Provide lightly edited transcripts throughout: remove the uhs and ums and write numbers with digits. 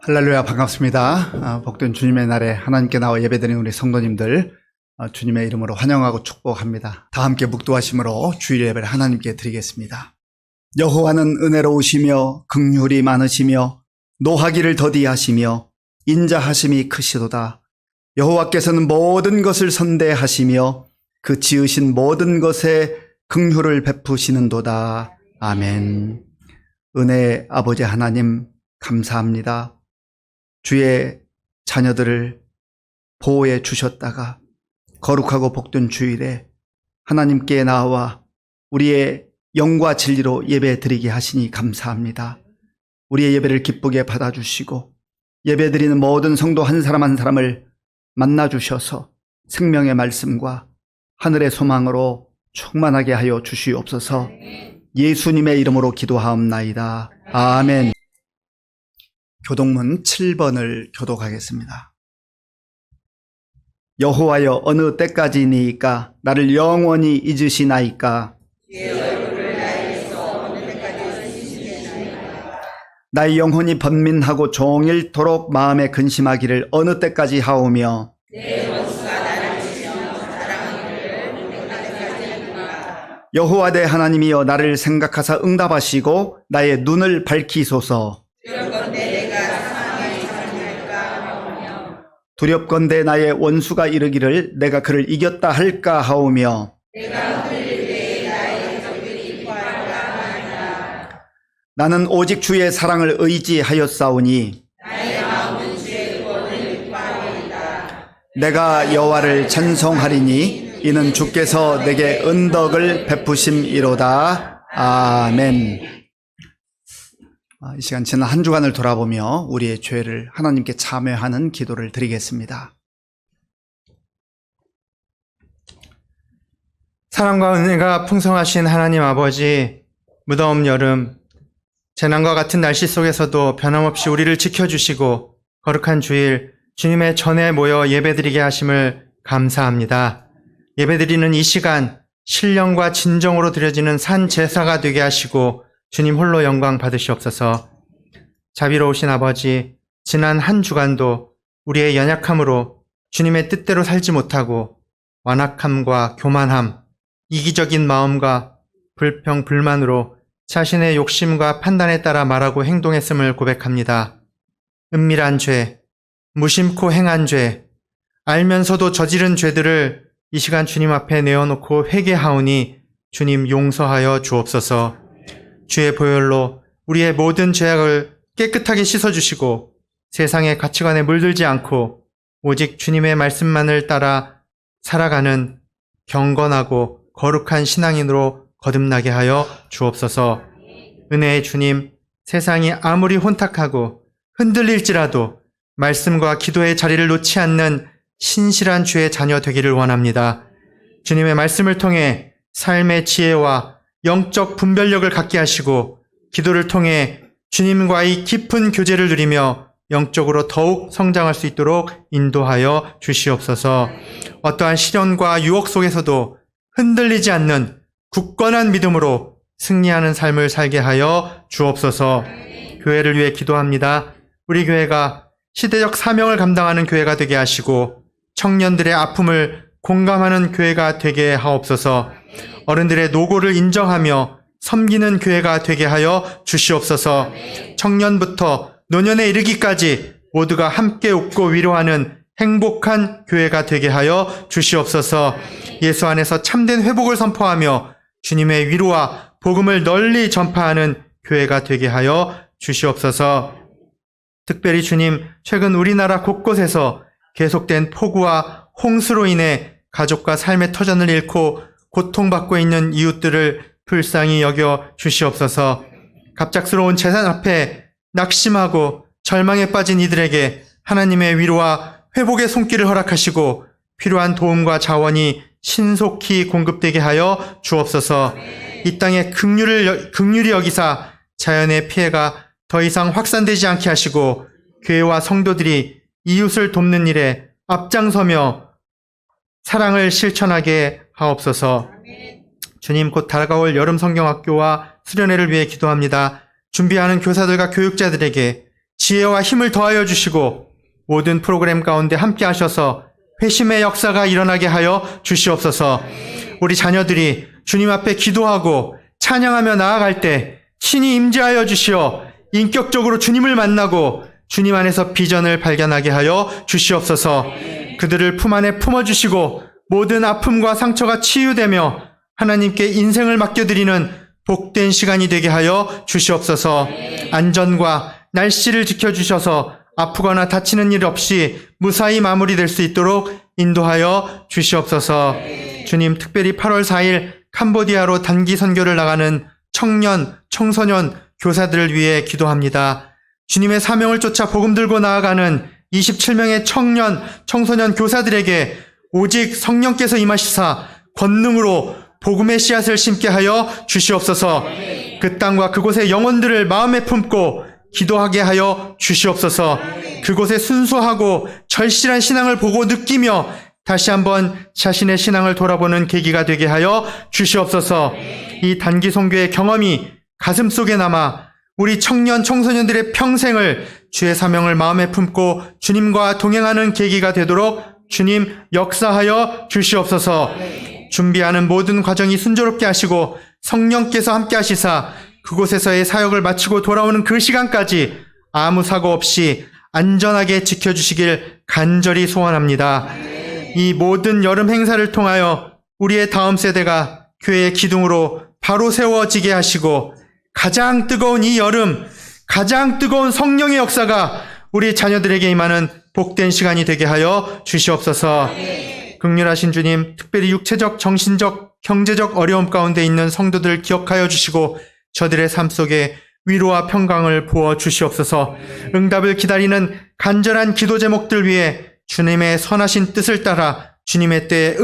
할렐루야, 반갑습니다. 복된 주님의 날에 하나님께 나와 예배드리는 우리 성도님들 주님의 이름으로 환영하고 축복합니다. 다 함께 묵도하심으로 주일 예배를 하나님께 드리겠습니다. 여호와는 은혜로우시며 긍휼이 많으시며 노하기를 더디하시며 인자하심이 크시도다. 여호와께서는 모든 것을 선대하시며 그 지으신 모든 것에 긍휼을 베푸시는도다. 아멘. 은혜의 아버지 하나님 감사합니다. 주의 자녀들을 보호해 주셨다가 거룩하고 복된 주일에 하나님께 나와 우리의 영과 진리로 예배 드리게 하시니 감사합니다. 우리의 예배를 기쁘게 받아주시고 예배 드리는 모든 성도 한 사람 한 사람을 만나주셔서 생명의 말씀과 하늘의 소망으로 충만하게 하여 주시옵소서. 예수님의 이름으로 기도하옵나이다. 아멘. 교독문 7번을 교독하겠습니다. 여호와여, 어느 때까지니이까 나를 영원히 잊으시나이까? 나의 영혼이 번민하고 종일토록 마음에 근심하기를 어느 때까지 하오며 여호와 내 하나님이여, 나를 생각하사 응답하시고 나의 눈을 밝히소서. 두렵건대 나의 원수가 이르기를 내가 그를 이겼다 할까 하오며 나는 오직 주의 사랑을 의지하였사오니 내가 여호와를 찬송하리니 이는 주께서 내게 은덕을 베푸심이로다. 아멘. 이 시간 지난 한 주간을 돌아보며 우리의 죄를 하나님께 참회하는 기도를 드리겠습니다. 사랑과 은혜가 풍성하신 하나님 아버지, 무더운 여름, 재난과 같은 날씨 속에서도 변함없이 우리를 지켜주시고 거룩한 주일 주님의 전에 모여 예배드리게 하심을 감사합니다. 예배드리는 이 시간 신령과 진정으로 드려지는 산 제사가 되게 하시고 주님 홀로 영광 받으시옵소서. 자비로우신 아버지, 지난 한 주간도 우리의 연약함으로 주님의 뜻대로 살지 못하고 완악함과 교만함, 이기적인 마음과 불평, 불만으로 자신의 욕심과 판단에 따라 말하고 행동했음을 고백합니다. 은밀한 죄, 무심코 행한 죄, 알면서도 저지른 죄들을 이 시간 주님 앞에 내어놓고 회개하오니 주님 용서하여 주옵소서. 주의 보혈로 우리의 모든 죄악을 깨끗하게 씻어주시고 세상의 가치관에 물들지 않고 오직 주님의 말씀만을 따라 살아가는 경건하고 거룩한 신앙인으로 거듭나게 하여 주옵소서. 은혜의 주님, 세상이 아무리 혼탁하고 흔들릴지라도 말씀과 기도의 자리를 놓지 않는 신실한 주의 자녀 되기를 원합니다. 주님의 말씀을 통해 삶의 지혜와 영적 분별력을 갖게 하시고 기도를 통해 주님과의 깊은 교제를 누리며 영적으로 더욱 성장할 수 있도록 인도하여 주시옵소서. 어떠한 시련과 유혹 속에서도 흔들리지 않는 굳건한 믿음으로 승리하는 삶을 살게 하여 주옵소서. 교회를 위해 기도합니다. 우리 교회가 시대적 사명을 감당하는 교회가 되게 하시고 청년들의 아픔을 공감하는 교회가 되게 하옵소서. 어른들의 노고를 인정하며 섬기는 교회가 되게 하여 주시옵소서. 청년부터 노년에 이르기까지 모두가 함께 웃고 위로하는 행복한 교회가 되게 하여 주시옵소서. 예수 안에서 참된 회복을 선포하며 주님의 위로와 복음을 널리 전파하는 교회가 되게 하여 주시옵소서. 특별히 주님, 최근 우리나라 곳곳에서 계속된 폭우와 홍수로 인해 가족과 삶의 터전을 잃고 고통받고 있는 이웃들을 불쌍히 여겨 주시옵소서. 갑작스러운 재난 앞에 낙심하고 절망에 빠진 이들에게 하나님의 위로와 회복의 손길을 허락하시고 필요한 도움과 자원이 신속히 공급되게 하여 주옵소서. 이 땅에 긍휼히 여기사 자연의 피해가 더 이상 확산되지 않게 하시고 교회와 성도들이 이웃을 돕는 일에 앞장서며 사랑을 실천하게 하옵소서. 주님, 곧 다가올 여름 성경학교와 수련회를 위해 기도합니다. 준비하는 교사들과 교육자들에게 지혜와 힘을 더하여 주시고 모든 프로그램 가운데 함께 하셔서 회심의 역사가 일어나게 하여 주시옵소서. 우리 자녀들이 주님 앞에 기도하고 찬양하며 나아갈 때 친히 임재하여 주시어 인격적으로 주님을 만나고 주님 안에서 비전을 발견하게 하여 주시옵소서. 그들을 품 안에 품어주시고 모든 아픔과 상처가 치유되며 하나님께 인생을 맡겨드리는 복된 시간이 되게 하여 주시옵소서. 안전과 날씨를 지켜주셔서 아프거나 다치는 일 없이 무사히 마무리될 수 있도록 인도하여 주시옵소서. 주님, 특별히 8월 4일 캄보디아로 단기 선교를 나가는 청년, 청소년, 교사들을 위해 기도합니다. 주님의 사명을 쫓아 복음 들고 나아가는 27명의 청년, 청소년 교사들에게 오직 성령께서 임하시사 권능으로 복음의 씨앗을 심게 하여 주시옵소서. 그 땅과 그곳의 영혼들을 마음에 품고 기도하게 하여 주시옵소서. 그곳의 순수하고 절실한 신앙을 보고 느끼며 다시 한번 자신의 신앙을 돌아보는 계기가 되게 하여 주시옵소서. 이 단기 선교의 경험이 가슴 속에 남아 우리 청년, 청소년들의 평생을 주의 사명을 마음에 품고 주님과 동행하는 계기가 되도록 주님 역사하여 주시옵소서. 준비하는 모든 과정이 순조롭게 하시고 성령께서 함께 하시사 그곳에서의 사역을 마치고 돌아오는 그 시간까지 아무 사고 없이 안전하게 지켜주시길 간절히 소원합니다. 이 모든 여름 행사를 통하여 우리의 다음 세대가 교회의 기둥으로 바로 세워지게 하시고 가장 뜨거운 이 여름, 가장 뜨거운 성령의 역사가 우리 자녀들에게 임하는 복된 시간이 되게 하여 주시옵소서. 긍휼하신 주님, 특별히 육체적, 정신적, 경제적 어려움 가운데 있는 성도들 기억하여 주시고 저들의 삶 속에 위로와 평강을 부어 주시옵소서. 응답을 기다리는 간절한 기도 제목들 위해 주님의 선하신 뜻을 따라 주님의 때에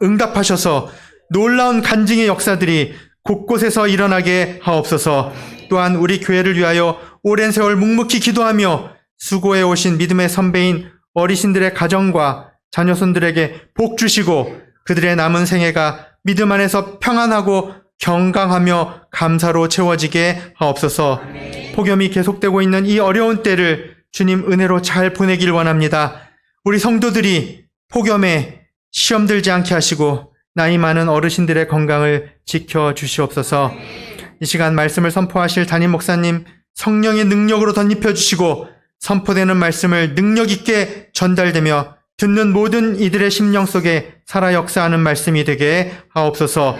응답하셔서 놀라운 간증의 역사들이 곳곳에서 일어나게 하옵소서. 또한 우리 교회를 위하여 오랜 세월 묵묵히 기도하며 수고해 오신 믿음의 선배인 어르신들의 가정과 자녀손들에게 복 주시고 그들의 남은 생애가 믿음 안에서 평안하고 경강하며 감사로 채워지게 하옵소서. 폭염이 계속되고 있는 이 어려운 때를 주님 은혜로 잘 보내길 원합니다. 우리 성도들이 폭염에 시험 들지 않게 하시고 나이 많은 어르신들의 건강을 지켜주시옵소서. 이 시간 말씀을 선포하실 담임 목사님 성령의 능력으로 덧입혀 주시고 선포되는 말씀을 능력 있게 전달되며 듣는 모든 이들의 심령 속에 살아 역사하는 말씀이 되게 하옵소서.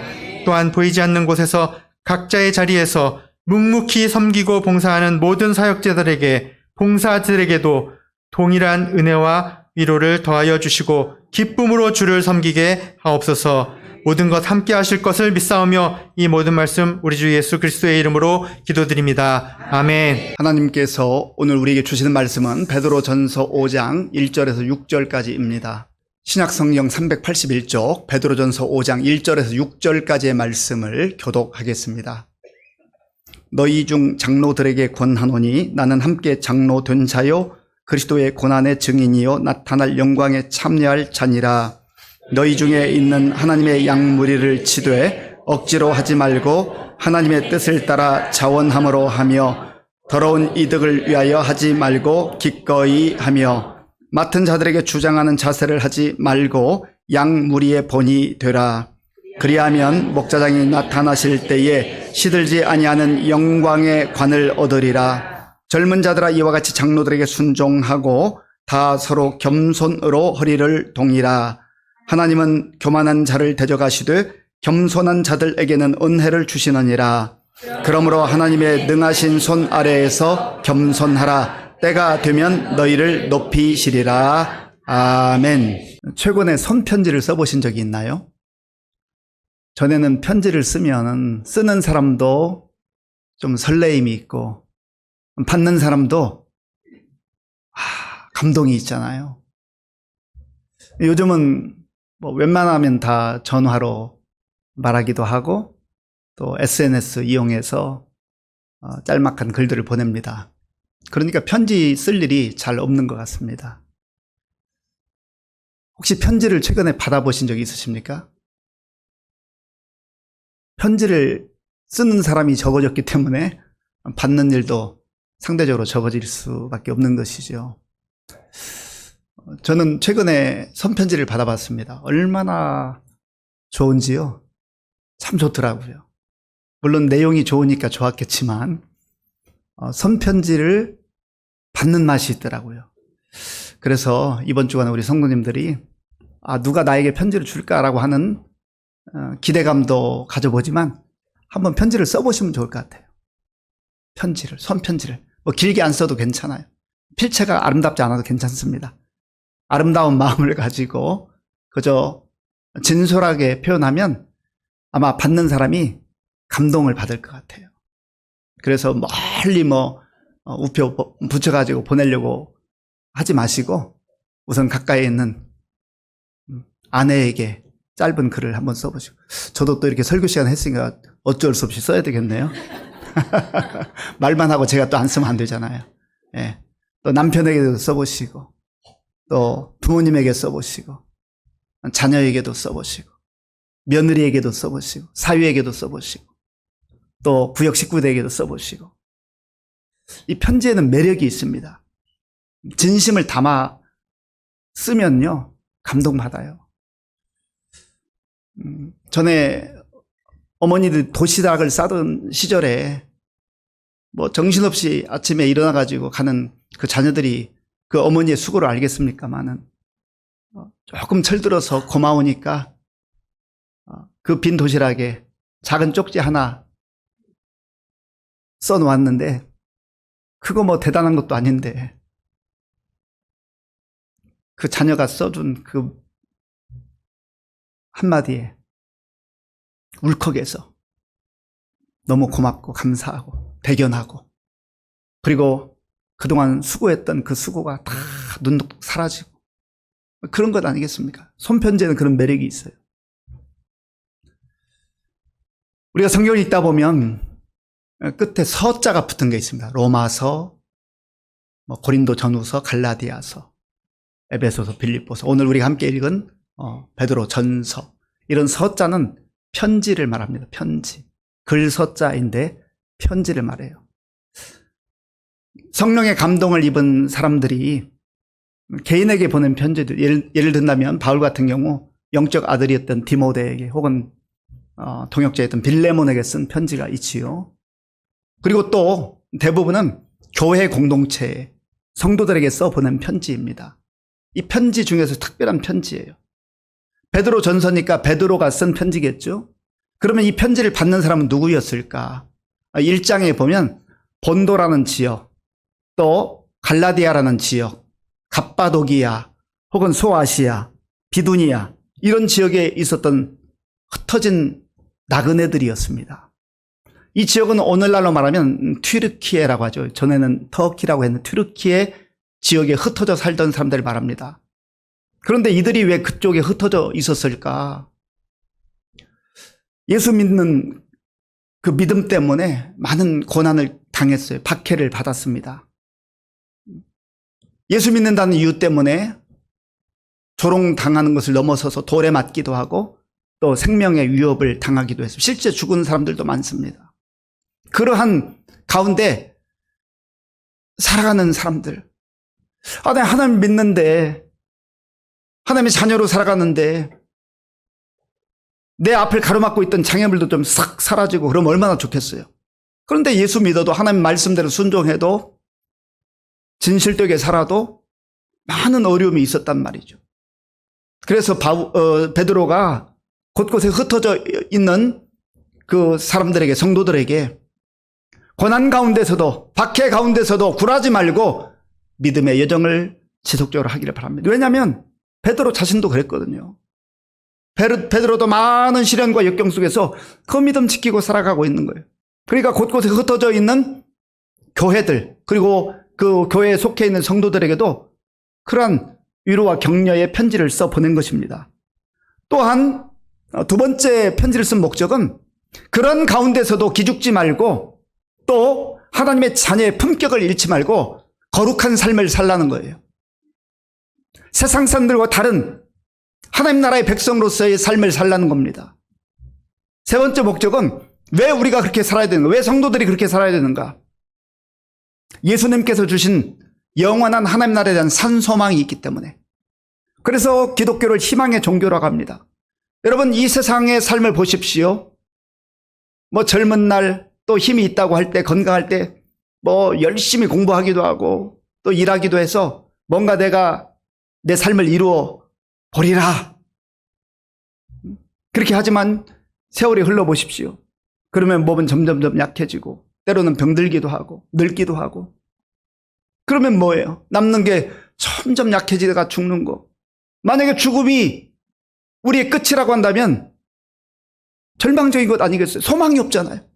또한 보이지 않는 곳에서 각자의 자리에서 묵묵히 섬기고 봉사하는 모든 사역자들에게, 봉사자들에게도 동일한 은혜와 위로를 더하여 주시고 기쁨으로 주를 섬기게 하옵소서. 모든 것 함께 하실 것을 믿사오며 이 모든 말씀 우리 주 예수 그리스도의 이름으로 기도드립니다. 아멘. 하나님께서 오늘 우리에게 주시는 말씀은 베드로전서 5장 1절에서 6절까지입니다. 신약성경 381쪽 베드로전서 5장 1절에서 6절까지의 말씀을 교독하겠습니다. 너희 중 장로들에게 권하노니 나는 함께 장로 된 자요 그리스도의 고난의 증인이요 나타날 영광에 참여할 자니라. 너희 중에 있는 하나님의 양무리를 치되 억지로 하지 말고 하나님의 뜻을 따라 자원함으로 하며 더러운 이득을 위하여 하지 말고 기꺼이 하며 맡은 자들에게 주장하는 자세를 하지 말고 양무리의 본이 되라. 그리하면 목자장이 나타나실 때에 시들지 아니하는 영광의 관을 얻으리라. 젊은 자들아 이와 같이 장로들에게 순종하고 다 서로 겸손으로 허리를 동이라. 하나님은 교만한 자를 대적하시되 겸손한 자들에게는 은혜를 주시느니라. 그러므로 하나님의 능하신 손 아래에서 겸손하라. 때가 되면 너희를 높이시리라. 아멘. 최근에 손편지를 써보신 적이 있나요? 전에는 편지를 쓰면 쓰는 사람도 좀 설레임이 있고 받는 사람도 감동이 있잖아요. 요즘은 웬만하면 다 전화로 말하기도 하고 또 SNS 이용해서 짤막한 글들을 보냅니다. 그러니까 편지 쓸 일이 잘 없는 것 같습니다. 혹시 편지를 최근에 받아보신 적이 있으십니까? 편지를 쓰는 사람이 적어졌기 때문에 받는 일도 상대적으로 적어질 수밖에 없는 것이죠. 저는 최근에 손편지를 받아봤습니다. 얼마나 좋은지요. 참 좋더라고요. 물론 내용이 좋으니까 좋았겠지만 손편지를 받는 맛이 있더라고요. 그래서 이번 주간에 우리 성도님들이 누가 나에게 편지를 줄까라고 하는 기대감도 가져보지만 한번 편지를 써보시면 좋을 것 같아요. 손편지를. 뭐 길게 안 써도 괜찮아요. 필체가 아름답지 않아도 괜찮습니다. 아름다운 마음을 가지고 그저 진솔하게 표현하면 아마 받는 사람이 감동을 받을 것 같아요. 그래서 멀리 우표 붙여가지고 보내려고 하지 마시고 우선 가까이 있는 아내에게 짧은 글을 한번 써보시고, 저도 또 이렇게 설교 시간 했으니까 어쩔 수 없이 써야 되겠네요. 말만 하고 제가 또 안 쓰면 안 되잖아요. 예. 또 남편에게도 써보시고, 또 부모님에게 써보시고, 자녀에게도 써보시고, 며느리에게도 써보시고, 사위에게도 써보시고, 또 구역 식구들에게도 써보시고. 이 편지에는 매력이 있습니다. 진심을 담아 쓰면요, 감동받아요. 전에 어머니들 도시락을 싸던 시절에 정신없이 아침에 일어나가지고 가는 그 자녀들이 그 어머니의 수고를 알겠습니까마는 조금 철들어서 고마우니까 그 빈 도시락에 작은 쪽지 하나 써놓았는데 그거 대단한 것도 아닌데 그 자녀가 써준 그 한마디에 울컥해서 너무 고맙고 감사하고 대견하고, 그리고 그동안 수고했던 그 수고가 다 눈독 사라지고 그런 것 아니겠습니까? 손편지에는 그런 매력이 있어요. 우리가 성경을 읽다 보면 끝에 서자가 붙은 게 있습니다. 로마서, 고린도 전후서, 갈라디아서, 에베소서, 빌립보서, 오늘 우리가 함께 읽은 베드로 전서, 이런 서자는 편지를 말합니다. 편지. 글서자인데 편지를 말해요. 성령의 감동을 입은 사람들이 개인에게 보낸 편지들, 예를 든다면 바울 같은 경우 영적 아들이었던 디모데에게, 혹은 동역자였던 빌레몬에게 쓴 편지가 있지요. 그리고 또 대부분은 교회 공동체 성도들에게 써보낸 편지입니다. 이 편지 중에서 특별한 편지예요. 베드로 전서니까 베드로가 쓴 편지겠죠. 그러면 이 편지를 받는 사람은 누구였을까? 1장에 보면 본도라는 지역, 또 갈라디아라는 지역, 갑바도기아, 혹은 소아시아, 비두니아, 이런 지역에 있었던 흩어진 나그네들이었습니다. 이 지역은 오늘날로 말하면 튀르키예라고 하죠. 전에는 터키라고 했는데 튀르키예 지역에 흩어져 살던 사람들을 말합니다. 그런데 이들이 왜 그쪽에 흩어져 있었을까? 예수 믿는 그 믿음 때문에 많은 고난을 당했어요. 박해를 받았습니다. 예수 믿는다는 이유 때문에 조롱당하는 것을 넘어서서 돌에 맞기도 하고 또 생명의 위협을 당하기도 했어요. 실제 죽은 사람들도 많습니다. 그러한 가운데 살아가는 사람들, 내가 하나님 믿는데, 하나님의 자녀로 살아가는데 내 앞을 가로막고 있던 장애물도 좀 싹 사라지고 그러면 얼마나 좋겠어요. 그런데 예수 믿어도, 하나님 말씀대로 순종해도, 진실되게 살아도 많은 어려움이 있었단 말이죠. 그래서 베드로가 곳곳에 흩어져 있는 그 사람들에게, 성도들에게 고난 가운데서도, 박해 가운데서도 굴하지 말고 믿음의 여정을 지속적으로 하기를 바랍니다. 왜냐하면 베드로 자신도 그랬거든요. 베드로도 많은 시련과 역경 속에서 그 믿음 지키고 살아가고 있는 거예요. 그러니까 곳곳에 흩어져 있는 교회들, 그리고 그 교회에 속해 있는 성도들에게도 그러한 위로와 격려의 편지를 써 보낸 것입니다. 또한 두 번째 편지를 쓴 목적은 그런 가운데서도 기죽지 말고 또 하나님의 자녀의 품격을 잃지 말고 거룩한 삶을 살라는 거예요. 세상 사람들과 다른 하나님 나라의 백성으로서의 삶을 살라는 겁니다. 세 번째 목적은 왜 우리가 그렇게 살아야 되는가? 왜 성도들이 그렇게 살아야 되는가? 예수님께서 주신 영원한 하나님 나라에 대한 산소망이 있기 때문에. 그래서 기독교를 희망의 종교라고 합니다. 여러분, 이 세상의 삶을 보십시오. 뭐 젊은 날 또 힘이 있다고 할 때, 건강할 때 뭐 열심히 공부하기도 하고 또 일하기도 해서 뭔가 내가 내 삶을 이루어 보리라. 그렇게 하지만 세월이 흘러보십시오. 그러면 몸은 점점점 약해지고 때로는 병들기도 하고 늙기도 하고, 그러면 뭐예요? 남는 게 점점 약해지다가 죽는 거. 만약에 죽음이 우리의 끝이라고 한다면 절망적인 것 아니겠어요? 소망이 없잖아요.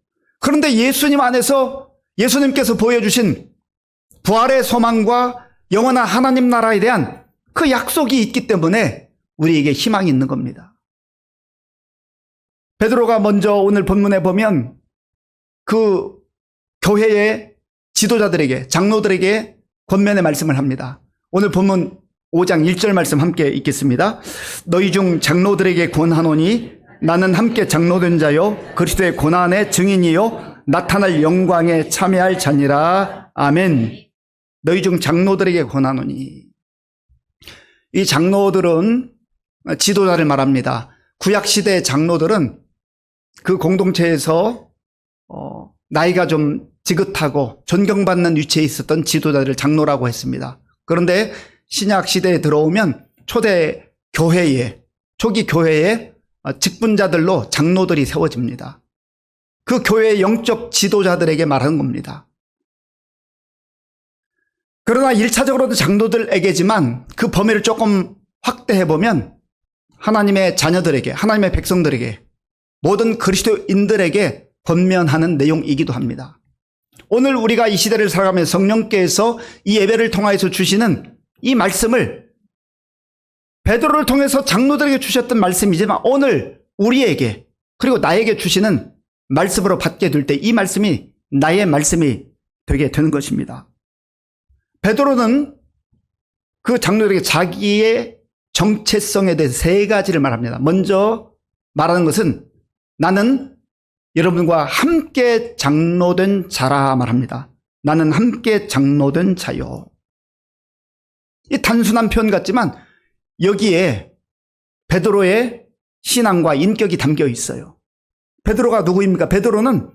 그런데 예수님 안에서 예수님께서 보여주신 부활의 소망과 영원한 하나님 나라에 대한 그 약속이 있기 때문에 우리에게 희망이 있는 겁니다. 베드로가 먼저 오늘 본문에 보면 그 교회의 지도자들에게, 장로들에게 권면의 말씀을 합니다. 오늘 본문 5장 1절 말씀 함께 읽겠습니다. 너희 중 장로들에게 권하노니 나는 함께 장로된 자요 그리스도의 고난의 증인이요 나타날 영광에 참여할 자니라. 아멘. 너희 중 장로들에게 권하노니. 이 장로들은 지도자를 말합니다. 구약시대의 장로들은 그 공동체에서 나이가 좀 지긋하고 존경받는 위치에 있었던 지도자들을 장로라고 했습니다. 그런데 신약 시대에 들어오면 초대 교회에, 초기 교회에 직분자들로 장로들이 세워집니다. 그 교회의 영적 지도자들에게 말하는 겁니다. 그러나 1차적으로도 장로들에게지만 그 범위를 조금 확대해보면 하나님의 자녀들에게, 하나님의 백성들에게, 모든 그리스도인들에게 권면하는 내용이기도 합니다. 오늘 우리가 이 시대를 살아가며 성령께서 이 예배를 통하여서 주시는 이 말씀을 베드로를 통해서 장로들에게 주셨던 말씀이지만 오늘 우리에게 그리고 나에게 주시는 말씀으로 받게 될 때 이 말씀이 나의 말씀이 되게 되는 것입니다. 베드로는 그 장로들에게 자기의 정체성에 대해서 세 가지를 말합니다. 먼저 말하는 것은 나는 여러분과 함께 장로된 자라 말합니다. 나는 함께 장로된 자요. 이 단순한 표현 같지만 여기에 베드로의 신앙과 인격이 담겨 있어요. 베드로가 누구입니까? 베드로는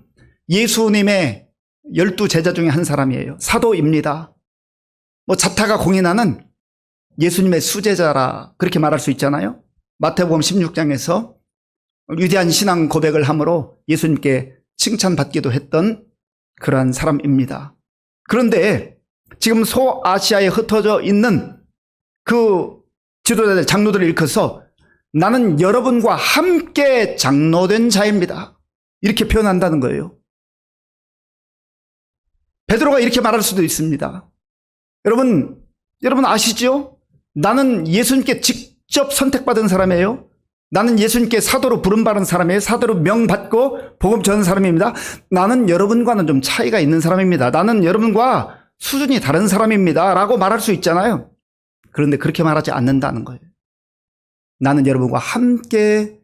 예수님의 12제자 중에 한 사람이에요. 사도입니다. 뭐 자타가 공인하는 예수님의 수제자라 그렇게 말할 수 있잖아요. 마태복음 16장에서 위대한 신앙 고백을 함으로 예수님께 칭찬받기도 했던 그러한 사람입니다. 그런데 지금 소아시아에 흩어져 있는 그 지도자들, 장로들을 일컬어서 나는 여러분과 함께 장로된 자입니다. 이렇게 표현한다는 거예요. 베드로가 이렇게 말할 수도 있습니다. 여러분 아시죠? 나는 예수님께 직접 선택받은 사람이에요. 나는 예수님께 사도로 부름받은 사람이에요. 사도로 명받고 복음 전하는 사람입니다. 나는 여러분과는 좀 차이가 있는 사람입니다. 나는 여러분과 수준이 다른 사람입니다. 라고 말할 수 있잖아요. 그런데 그렇게 말하지 않는다는 거예요. 나는 여러분과 함께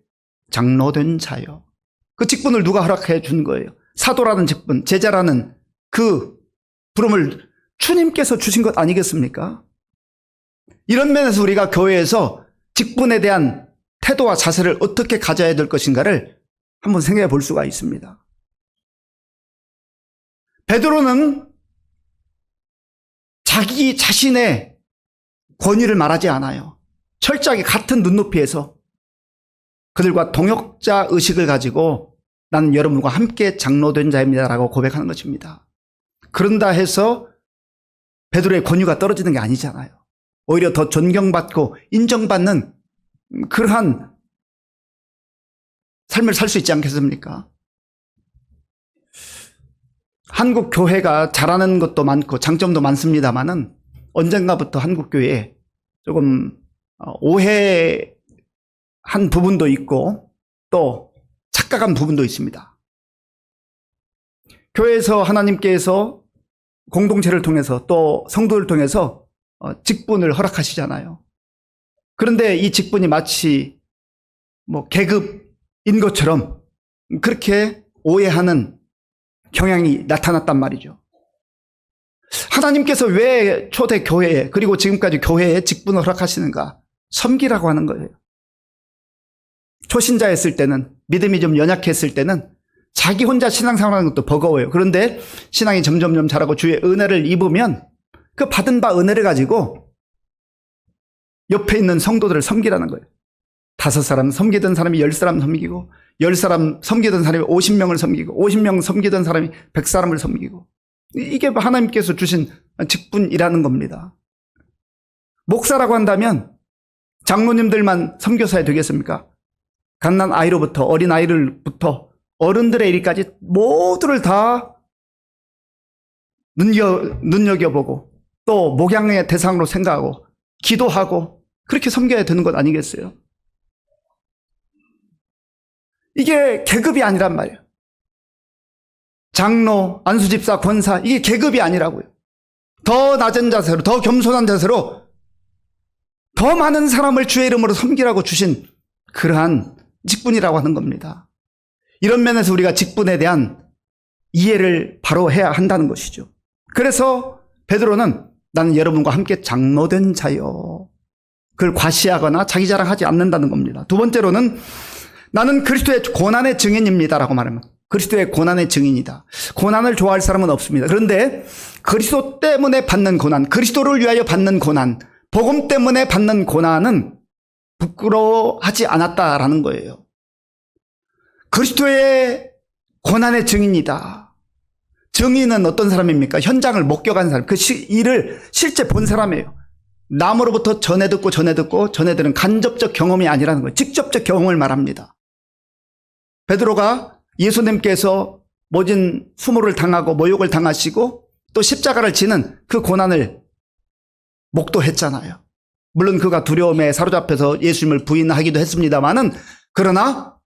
장로된 자요. 그 직분을 누가 허락해 준 거예요? 사도라는 직분, 제자라는 그 부름을 주님께서 주신 것 아니겠습니까? 이런 면에서 우리가 교회에서 직분에 대한 태도와 자세를 어떻게 가져야 될 것인가를 한번 생각해 볼 수가 있습니다. 베드로는 자기 자신의 권위를 말하지 않아요. 철저하게 같은 눈높이에서 그들과 동역자 의식을 가지고 나는 여러분과 함께 장로된 자입니다라고 고백하는 것입니다. 그런다 해서 베드로의 권위가 떨어지는 게 아니잖아요. 오히려 더 존경받고 인정받는 그러한 삶을 살 수 있지 않겠습니까? 한국 교회가 잘하는 것도 많고 장점도 많습니다만은 언젠가부터 한국 교회에 조금 오해한 부분도 있고 또 착각한 부분도 있습니다. 교회에서 하나님께서 공동체를 통해서 또 성도를 통해서 직분을 허락하시잖아요. 그런데 이 직분이 마치 뭐 계급인 것처럼 그렇게 오해하는 경향이 나타났단 말이죠. 하나님께서 왜 초대 교회에 그리고 지금까지 교회에 직분을 허락하시는가? 섬기라고 하는 거예요. 초신자였을 때는, 믿음이 좀 연약했을 때는 자기 혼자 신앙생활하는 것도 버거워요. 그런데 신앙이 점점 자라고 주의 은혜를 입으면 그 받은 바 은혜를 가지고 옆에 있는 성도들을 섬기라는 거예요. 5사람 섬기던 사람이 10사람 섬기고, 10사람 섬기던 사람이 50명을 섬기고, 50명 섬기던 사람이 100사람을 섬기고, 이게 하나님께서 주신 직분이라는 겁니다. 목사라고 한다면 장로님들만 섬겨서야 되겠습니까? 갓난 아이로부터 어린 아이를부터 어른들의 일까지 모두를 다 눈여겨보고 또 목양의 대상으로 생각하고 기도하고 그렇게 섬겨야 되는 것 아니겠어요? 이게 계급이 아니란 말이에요. 장로, 안수집사, 권사, 이게 계급이 아니라고요. 더 낮은 자세로, 더 겸손한 자세로 더 많은 사람을 주의 이름으로 섬기라고 주신 그러한 직분이라고 하는 겁니다. 이런 면에서 우리가 직분에 대한 이해를 바로 해야 한다는 것이죠. 그래서 베드로는 나는 여러분과 함께 장로된 자요. 그걸 과시하거나 자기 자랑하지 않는다는 겁니다. 두 번째로는 나는 그리스도의 고난의 증인입니다라고 말합니다. 그리스도의 고난의 증인이다. 고난을 좋아할 사람은 없습니다. 그런데 그리스도 때문에 받는 고난, 그리스도를 위하여 받는 고난, 복음 때문에 받는 고난은 부끄러워하지 않았다라는 거예요. 그리스도의 고난의 증인이다. 증인은 어떤 사람입니까? 현장을 목격한 사람, 그 일을 실제 본 사람이에요. 남으로부터 전해 듣고 전해 들은 간접적 경험이 아니라는 거예요. 직접적 경험을 말합니다. 베드로가 예수님께서 모진 수모를 당하고 모욕을 당하시고 또 십자가를 지는 그 고난을 목도했잖아요. 물론 그가 두려움에 사로잡혀서 예수님을 부인하기도 했습니다만은 그러나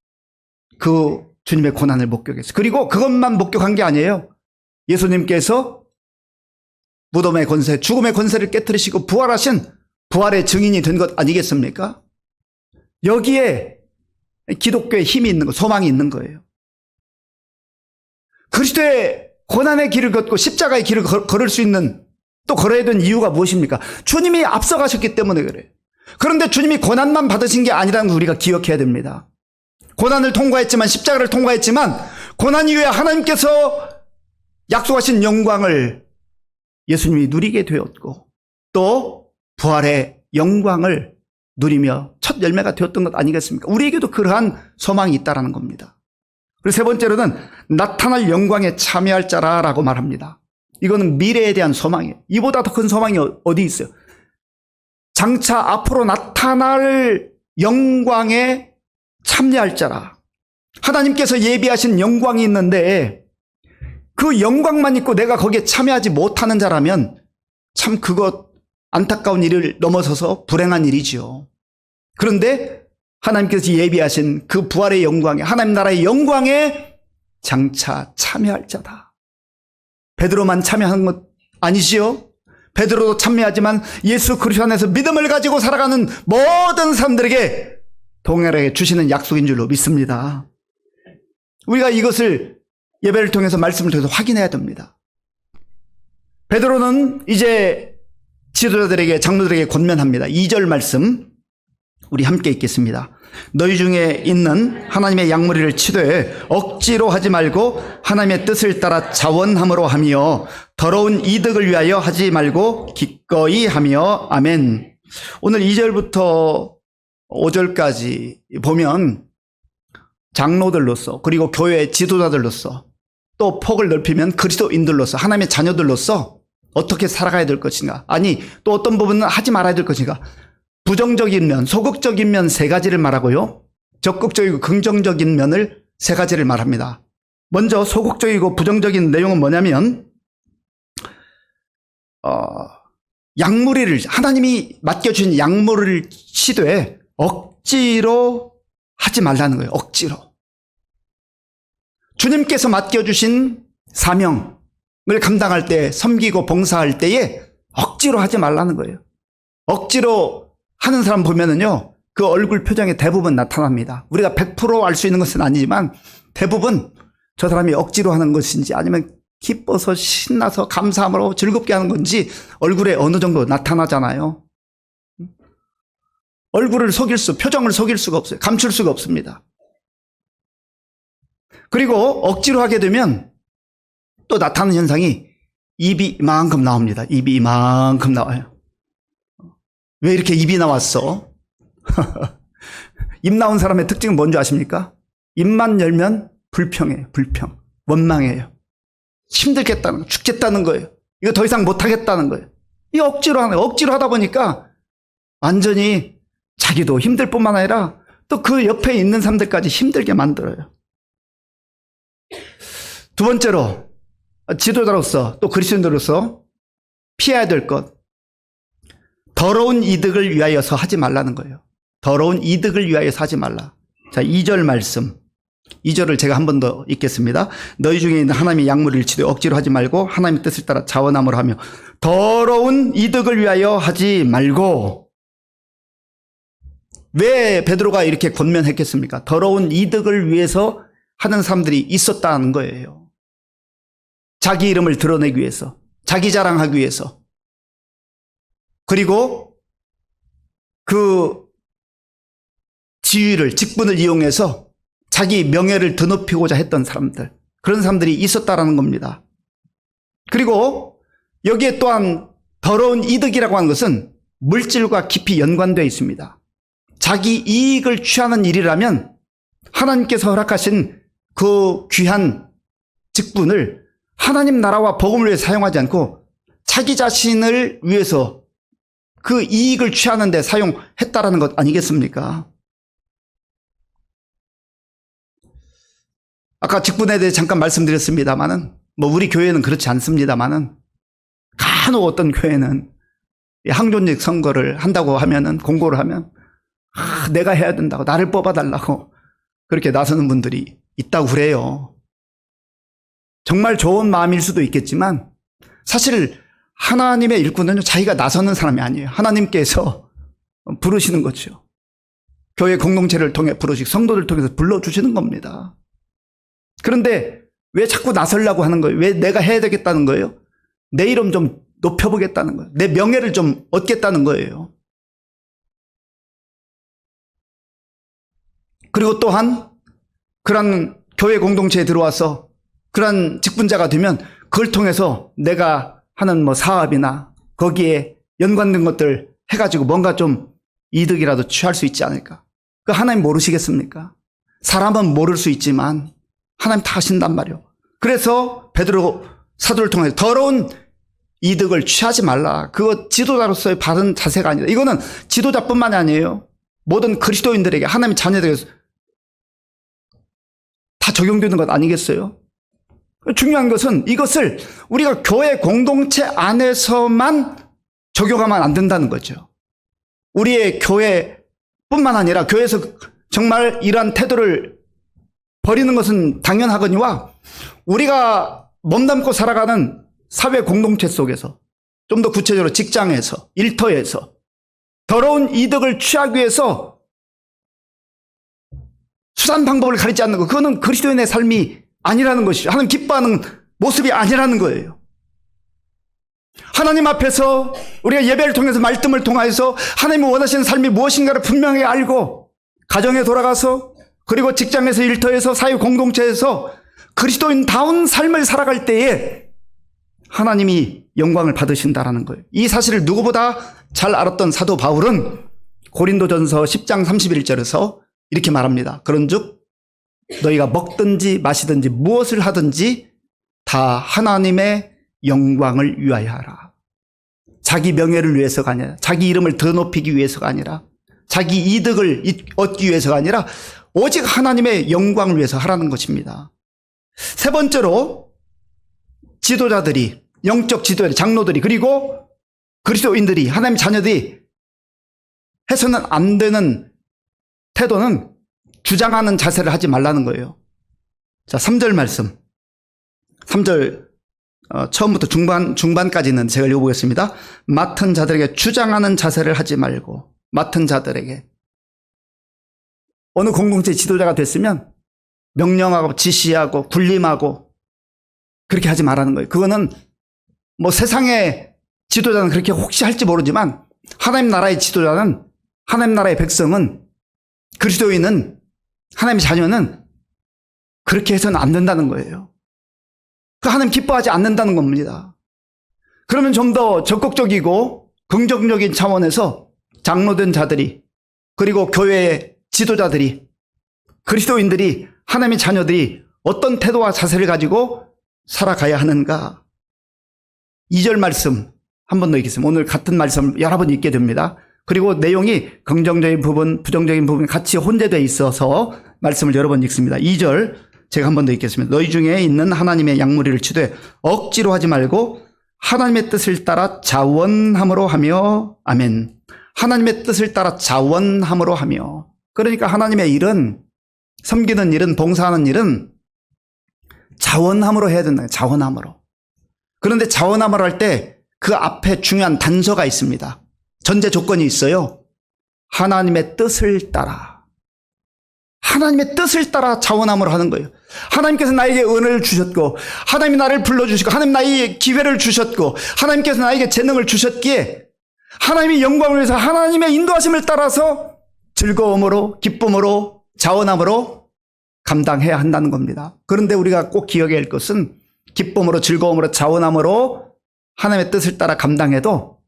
그 주님의 고난을 목격했어요. 그리고 그것만 목격한 게 아니에요. 예수님께서 무덤의 권세, 죽음의 권세를 깨뜨리시고 부활하신 부활의 증인이 된 것 아니겠습니까? 여기에 기독교의 힘이 있는 거, 소망이 있는 거예요. 그리스도의 고난의 길을 걷고 십자가의 길을 걸을 수 있는 또 걸어야 되는 이유가 무엇입니까? 주님이 앞서가셨기 때문에 그래요. 그런데 주님이 고난만 받으신 게 아니라는 걸 우리가 기억해야 됩니다. 고난을 통과했지만, 십자가를 통과했지만 고난 이후에 하나님께서 약속하신 영광을 예수님이 누리게 되었고 또 부활의 영광을 누리며 첫 열매가 되었던 것 아니겠습니까? 우리에게도 그러한 소망이 있다는 겁니다. 그리고 세 번째로는 나타날 영광에 참여할 자라라고 말합니다. 이거는 미래에 대한 소망이에요. 이보다 더 큰 소망이 어디 있어요? 장차 앞으로 나타날 영광에 참여할 자라. 하나님께서 예비하신 영광이 있는데 그 영광만 있고 내가 거기에 참여하지 못하는 자라면 참 그것 안타까운 일을 넘어서서 불행한 일이지요. 그런데 하나님께서 예비하신 그 부활의 영광에, 하나님 나라의 영광에 장차 참여할 자다. 베드로만 참여한 것 아니지요? 베드로도 참여하지만 예수 그리스도 안에서 믿음을 가지고 살아가는 모든 사람들에게 동일하게 주시는 약속인 줄로 믿습니다. 우리가 이것을 예배를 통해서 말씀을 통해서 확인해야 됩니다. 베드로는 이제 지도자들에게, 장로들에게 권면합니다. 2절 말씀 우리 함께 읽겠습니다. 너희 중에 있는 하나님의 양무리를 치되 억지로 하지 말고 하나님의 뜻을 따라 자원함으로 하며 더러운 이득을 위하여 하지 말고 기꺼이 하며 아멘. 오늘 2절부터 5절까지 보면 장로들로서 그리고 교회 지도자들로서 또 폭을 넓히면 그리스도인들로서 하나님의 자녀들로서 어떻게 살아가야 될 것인가, 아니 또 어떤 부분은 하지 말아야 될 것인가, 부정적인 면, 소극적인 면 세 가지를 말하고요, 적극적이고 긍정적인 면을 세 가지를 말합니다. 먼저 소극적이고 부정적인 내용은 뭐냐면 양무리를, 하나님이 맡겨주신 양무리를 치되 억지로 하지 말라는 거예요. 억지로. 주님께서 맡겨주신 사명을 감당할 때, 섬기고 봉사할 때에 억지로 하지 말라는 거예요. 억지로 하는 사람 보면은요, 그 얼굴 표정에 대부분 나타납니다. 우리가 100% 알 수 있는 것은 아니지만 대부분 저 사람이 억지로 하는 것인지 아니면 기뻐서 신나서 감사함으로 즐겁게 하는 건지 얼굴에 어느 정도 나타나잖아요. 얼굴을 표정을 속일 수가 없어요. 감출 수가 없습니다. 그리고 억지로 하게 되면 또 나타나는 현상이 입이 이만큼 나옵니다. 입이 이만큼 나와요. 왜 이렇게 입이 나왔어? 입 나온 사람의 특징은 뭔지 아십니까? 입만 열면 불평해요. 불평. 원망해요. 힘들겠다는 거, 죽겠다는 거예요. 이거 더 이상 못하겠다는 거예요. 이 억지로 하는 거예요. 억지로 하다 보니까 완전히 자기도 힘들 뿐만 아니라 또 그 옆에 있는 사람들까지 힘들게 만들어요. 두 번째로 지도자로서 또 그리스도인으로서 피해야 될 것, 더러운 이득을 위하여서 하지 말라는 거예요. 더러운 이득을 위하여서 하지 말라. 자, 2절 말씀. 2절을 제가 한 번 더 읽겠습니다. 너희 중에 있는 하나님의 약물을 일치되 억지로 하지 말고 하나님의 뜻을 따라 자원함으로 하며 더러운 이득을 위하여 하지 말고. 왜 베드로가 이렇게 권면했겠습니까? 더러운 이득을 위해서 하는 사람들이 있었다는 거예요. 자기 이름을 드러내기 위해서, 자기 자랑하기 위해서, 그리고 그 지위를, 직분을 이용해서 자기 명예를 드높이고자 했던 사람들, 그런 사람들이 있었다라는 겁니다. 그리고 여기에 또한 더러운 이득이라고 하는 것은 물질과 깊이 연관되어 있습니다. 자기 이익을 취하는 일이라면 하나님께서 허락하신 그 귀한 직분을 하나님 나라와 복음을 위해 사용하지 않고 자기 자신을 위해서 그 이익을 취하는 데 사용했다라는 것 아니겠습니까? 아까 직분에 대해 잠깐 말씀드렸습니다만은 우리 교회는 그렇지 않습니다만은 간혹 어떤 교회는 항존직 선거를 한다고 하면은 공고를 하면 내가 해야 된다고 나를 뽑아달라고 그렇게 나서는 분들이 있다고 그래요. 정말 좋은 마음일 수도 있겠지만 사실 하나님의 일꾼은 자기가 나서는 사람이 아니에요. 하나님께서 부르시는 거죠. 교회 공동체를 통해 부르시고 성도들 통해서 불러주시는 겁니다. 그런데 왜 자꾸 나서려고 하는 거예요? 왜 내가 해야 되겠다는 거예요? 내 이름 좀 높여보겠다는 거예요. 내 명예를 좀 얻겠다는 거예요. 그리고 또한 그런 교회 공동체에 들어와서 그런 직분자가 되면 그걸 통해서 내가 하는 사업이나 거기에 연관된 것들 해가지고 뭔가 좀 이득이라도 취할 수 있지 않을까? 그 하나님 모르시겠습니까? 사람은 모를 수 있지만 하나님 다 아신단 말이에요. 그래서 베드로 사도를 통해 더러운 이득을 취하지 말라. 그거 지도자로서의 바른 자세가 아니다. 이거는 지도자뿐만이 아니에요. 모든 그리스도인들에게, 하나님의 자녀들에게 다 적용되는 것 아니겠어요? 중요한 것은 이것을 우리가 교회 공동체 안에서만 적용하면 안 된다는 거죠. 우리의 교회뿐만 아니라 교회에서 정말 이러한 태도를 버리는 것은 당연하거니와 우리가 몸담고 살아가는 사회 공동체 속에서, 좀 더 구체적으로 직장에서, 일터에서 더러운 이득을 취하기 위해서 수단 방법을 가리지 않는 것, 그거는 그리스도인의 삶이 아니라는 것이죠. 하나님 기뻐하는 모습이 아니라는 거예요. 하나님 앞에서 우리가 예배를 통해서 말씀을 통해서 하나님이 원하시는 삶이 무엇인가를 분명히 알고 가정에 돌아가서 그리고 직장에서, 일터에서, 사회 공동체에서 그리스도인다운 삶을 살아갈 때에 하나님이 영광을 받으신다라는 거예요. 이 사실을 누구보다 잘 알았던 사도 바울은 고린도전서 10장 31절에서 이렇게 말합니다. 그런즉 너희가 먹든지 마시든지 무엇을 하든지 다 하나님의 영광을 위하여 하라. 자기 명예를 위해서가 아니라, 자기 이름을 더 높이기 위해서가 아니라, 자기 이득을 얻기 위해서가 아니라 오직 하나님의 영광을 위해서 하라는 것입니다. 세 번째로 지도자들이, 영적 지도자, 장로들이, 그리고 그리스도인들이, 하나님 자녀들이 해서는 안 되는 태도는 주장하는 자세를 하지 말라는 거예요. 자, 3절 말씀. 3절 처음부터 중반까지는 제가 읽어보겠습니다. 맡은 자들에게 주장하는 자세를 하지 말고, 맡은 자들에게. 어느 공동체 지도자가 됐으면 명령하고 지시하고 군림하고 그렇게 하지 말라는 거예요. 그거는 뭐 세상의 지도자는 그렇게 혹시 할지 모르지만 하나님 나라의 지도자는, 하나님 나라의 백성은, 그리스도인은, 하나님의 자녀는 그렇게 해서는 안 된다는 거예요. 그 하나님 기뻐하지 않는다는 겁니다. 그러면 좀 더 적극적이고 긍정적인 차원에서 장로된 자들이, 그리고 교회의 지도자들이, 그리스도인들이, 하나님의 자녀들이 어떤 태도와 자세를 가지고 살아가야 하는가. 2절 말씀 한 번 더 읽겠습니다. 오늘 같은 말씀을 여러 번 읽게 됩니다. 그리고 내용이 긍정적인 부분, 부정적인 부분이 같이 혼재되어 있어서 말씀을 여러 번 읽습니다. 2절 제가 한 번 더 읽겠습니다. 너희 중에 있는 하나님의 양무리를 치되 억지로 하지 말고 하나님의 뜻을 따라 자원함으로 하며. 아멘. 하나님의 뜻을 따라 자원함으로 하며. 그러니까 하나님의 일은, 섬기는 일은, 봉사하는 일은 자원함으로 해야 된다. 자원함으로. 그런데 자원함으로 할 때 그 앞에 중요한 단서가 있습니다. 전제 조건이 있어요. 하나님의 뜻을 따라. 하나님의 뜻을 따라 자원함으로 하는 거예요. 하나님께서 나에게 은혜를 주셨고, 하나님이 나를 불러주시고, 하나님 나에게 기회를 주셨고, 하나님께서 나에게 재능을 주셨기에 하나님의 영광을 위해서 하나님의 인도하심을 따라서 즐거움으로, 기쁨으로, 자원함으로 감당해야 한다는 겁니다. 그런데 우리가 꼭 기억해야 할 것은 기쁨으로, 즐거움으로, 자원함으로 하나님의 뜻을 따라 감당해도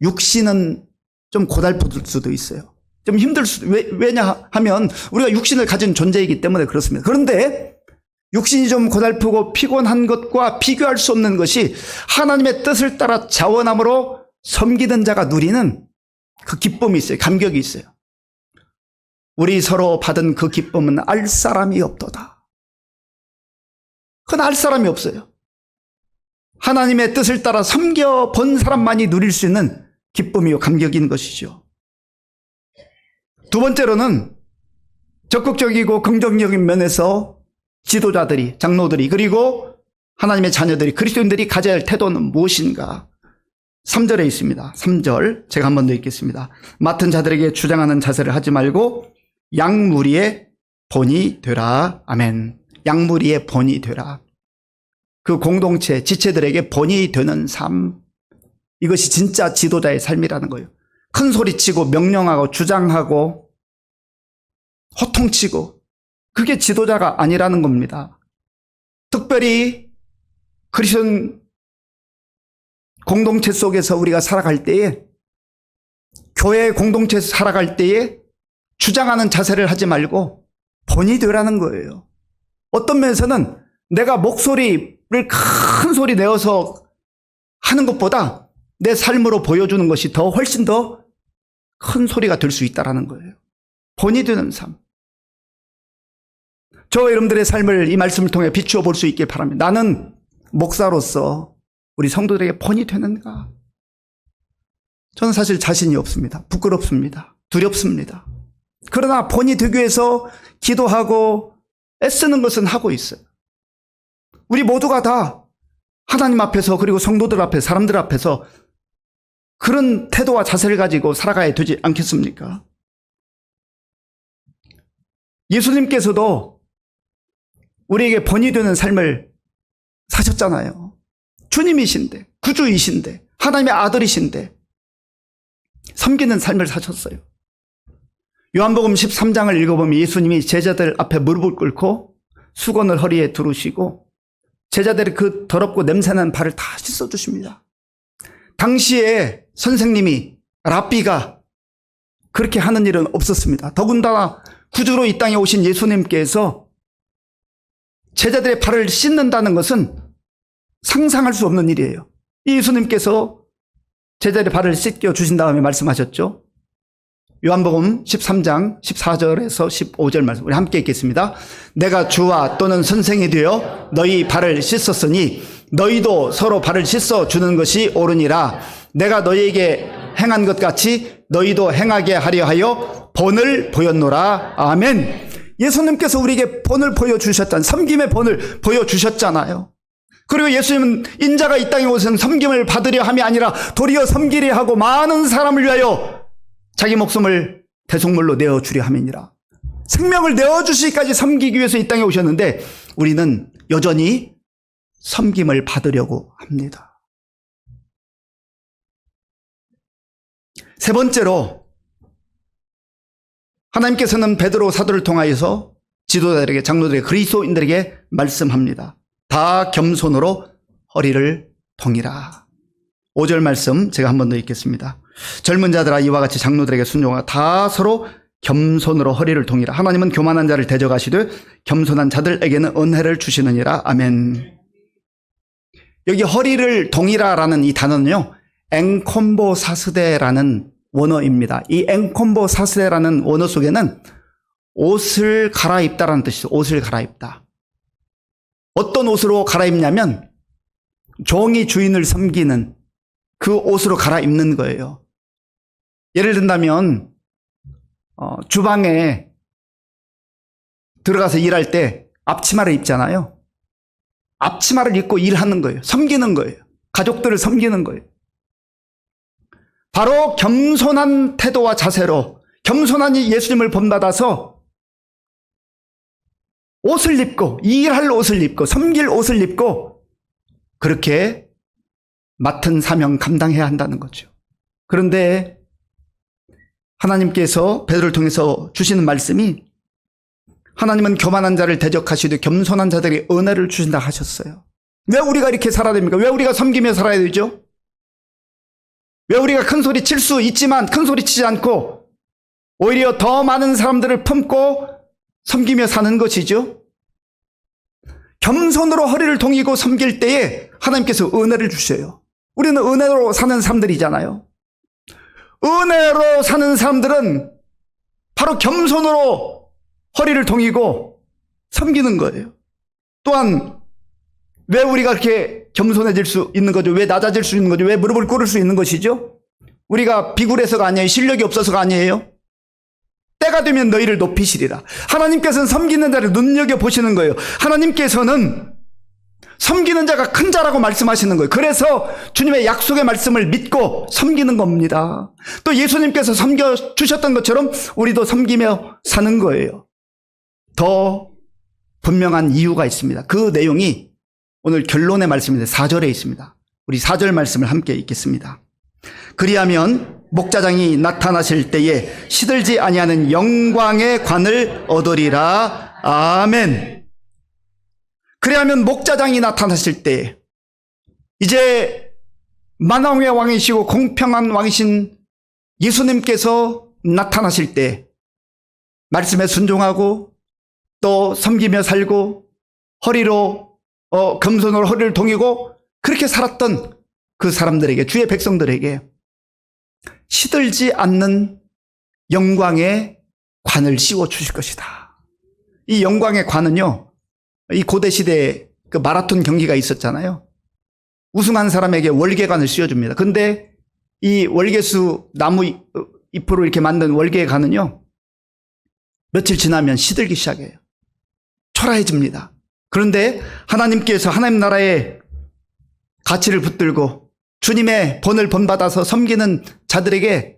육신은 좀 고달플 수도 있어요. 좀 힘들 수도. 왜냐하면 우리가 육신을 가진 존재이기 때문에 그렇습니다. 그런데 육신이 좀 고달프고 피곤한 것과 비교할 수 없는 것이 하나님의 뜻을 따라 자원함으로 섬기는 자가 누리는 그 기쁨이 있어요. 감격이 있어요. 우리 서로 받은 그 기쁨은 알 사람이 없도다. 그건 알 사람이 없어요. 하나님의 뜻을 따라 섬겨 본 사람만이 누릴 수 있는 기쁨이요, 감격인 것이죠. 두 번째로는 적극적이고 긍정적인 면에서 지도자들이, 장로들이, 그리고 하나님의 자녀들이, 그리스도인들이 가져야 할 태도는 무엇인가? 3절에 있습니다. 3절 제가 한 번 더 읽겠습니다. 맡은 자들에게 주장하는 자세를 하지 말고 양무리의 본이 되라. 아멘. 양무리의 본이 되라. 그 공동체, 지체들에게 본이 되는 삶. 이것이 진짜 지도자의 삶이라는 거예요. 큰 소리치고 명령하고 주장하고 호통치고, 그게 지도자가 아니라는 겁니다. 특별히 그리스도인 공동체 속에서 우리가 살아갈 때에, 교회 공동체에서 살아갈 때에 주장하는 자세를 하지 말고 본이 되라는 거예요. 어떤 면에서는 내가 목소리를 큰 소리 내어서 하는 것보다 내 삶으로 보여주는 것이 훨씬 더 큰 소리가 될 수 있다는 거예요. 본이 되는 삶. 저와 여러분들의 삶을 이 말씀을 통해 비추어 볼 수 있길 바랍니다. 나는 목사로서 우리 성도들에게 본이 되는가? 저는 사실 자신이 없습니다. 부끄럽습니다. 두렵습니다. 그러나 본이 되기 위해서 기도하고 애쓰는 것은 하고 있어요. 우리 모두가 다 하나님 앞에서, 그리고 성도들 앞에, 사람들 앞에서 그런 태도와 자세를 가지고 살아가야 되지 않겠습니까? 예수님께서도 우리에게 본이 되는 삶을 사셨잖아요. 주님이신데, 구주이신데, 하나님의 아들이신데 섬기는 삶을 사셨어요. 요한복음 13장을 읽어보면 예수님이 제자들 앞에 무릎을 꿇고 수건을 허리에 두르시고 제자들이 그 더럽고 냄새나는 발을 다 씻어주십니다. 당시에 선생님이, 랍비가 그렇게 하는 일은 없었습니다. 더군다나 구주로 이 땅에 오신 예수님께서 제자들의 발을 씻는다는 것은 상상할 수 없는 일이에요. 예수님께서 제자들의 발을 씻겨 주신 다음에 말씀하셨죠. 요한복음 13장 14절에서 15절 말씀, 우리 함께 읽겠습니다. 내가 주와 또는 선생이 되어 너희 발을 씻었으니 너희도 서로 발을 씻어 주는 것이 옳으니라. 내가 너희에게 행한 것 같이 너희도 행하게 하려 하여 본을 보였노라. 아멘. 예수님께서 우리에게 본을 보여주셨잖아요. 섬김의 본을 보여주셨잖아요. 그리고 예수님은 인자가 이 땅에 오신 섬김을 받으려 함이 아니라 도리어 섬기려 하고 많은 사람을 위하여 자기 목숨을 대속물로 내어주려 함이니라. 생명을 내어주시기까지 섬기기 위해서 이 땅에 오셨는데 우리는 여전히 섬김을 받으려고 합니다. 세 번째로 하나님께서는 베드로 사도를 통하여서 지도자들에게, 장로들에게, 그리스도인들에게 말씀합니다. 다 겸손으로 허리를 동이라. 5절 말씀 제가 한 번 더 읽겠습니다. 젊은 자들아 이와 같이 장로들에게 순종하라. 다 서로 겸손으로 허리를 동이라. 하나님은 교만한 자를 대적하시되 겸손한 자들에게는 은혜를 주시느니라. 아멘. 여기 허리를 동이라라는 이 단어는요, 앵콤보 사스데라는 원어입니다. 이 앵콤보 사스데라는 원어 속에는 옷을 갈아입다라는 뜻이죠. 옷을 갈아입다. 어떤 옷으로 갈아입냐면 종이 주인을 섬기는 그 옷으로 갈아입는 거예요. 예를 든다면 주방에 들어가서 일할 때 앞치마를 입잖아요. 앞치마를 입고 일하는 거예요. 섬기는 거예요. 가족들을 섬기는 거예요. 바로 겸손한 태도와 자세로 겸손한 예수님을 본받아서 옷을 입고, 일할 옷을 입고, 섬길 옷을 입고 그렇게 맡은 사명 감당해야 한다는 거죠. 그런데 하나님께서 베드로를 통해서 주시는 말씀이, 하나님은 교만한 자를 대적하시되 겸손한 자들에게 은혜를 주신다 하셨어요. 왜 우리가 이렇게 살아야 됩니까? 왜 우리가 섬기며 살아야 되죠? 왜 우리가 큰 소리 칠 수 있지만 큰 소리 치지 않고 오히려 더 많은 사람들을 품고 섬기며 사는 것이죠? 겸손으로 허리를 동이고 섬길 때에 하나님께서 은혜를 주셔요. 우리는 은혜로 사는 사람들이잖아요. 은혜로 사는 사람들은 바로 겸손으로 허리를 동이고 섬기는 거예요. 또한 왜 우리가 그렇게 겸손해질 수 있는 거죠? 왜 낮아질 수 있는 거죠? 왜 무릎을 꿇을 수 있는 것이죠? 우리가 비굴해서가 아니에요. 실력이 없어서가 아니에요. 때가 되면 너희를 높이시리라. 하나님께서는 섬기는 자를 눈여겨보시는 거예요. 하나님께서는 섬기는 자가 큰 자라고 말씀하시는 거예요. 그래서 주님의 약속의 말씀을 믿고 섬기는 겁니다. 또 예수님께서 섬겨주셨던 것처럼 우리도 섬기며 사는 거예요. 더 분명한 이유가 있습니다. 그 내용이 오늘 결론의 말씀인데 4절에 있습니다. 우리 4절 말씀을 함께 읽겠습니다. 그리하면 목자장이 나타나실 때에 시들지 아니하는 영광의 관을 얻으리라. 아멘. 그리하면 목자장이 나타나실 때에, 이제 만왕의 왕이시고 공평한 왕이신 예수님께서 나타나실 때 말씀에 순종하고 또 섬기며 살고 허리로 겸손으로 허리를 동이고 그렇게 살았던 그 사람들에게, 주의 백성들에게 시들지 않는 영광의 관을 씌워 주실 것이다. 이 영광의 관은요, 이 고대 시대에 그 마라톤 경기가 있었잖아요. 우승한 사람에게 월계관을 씌워줍니다. 근데 이 월계수 나무 잎으로 이렇게 만든 월계관은요, 며칠 지나면 시들기 시작해요. 초라해집니다. 그런데 하나님께서 하나님 나라의 가치를 붙들고 주님의 본을 본받아서 섬기는 자들에게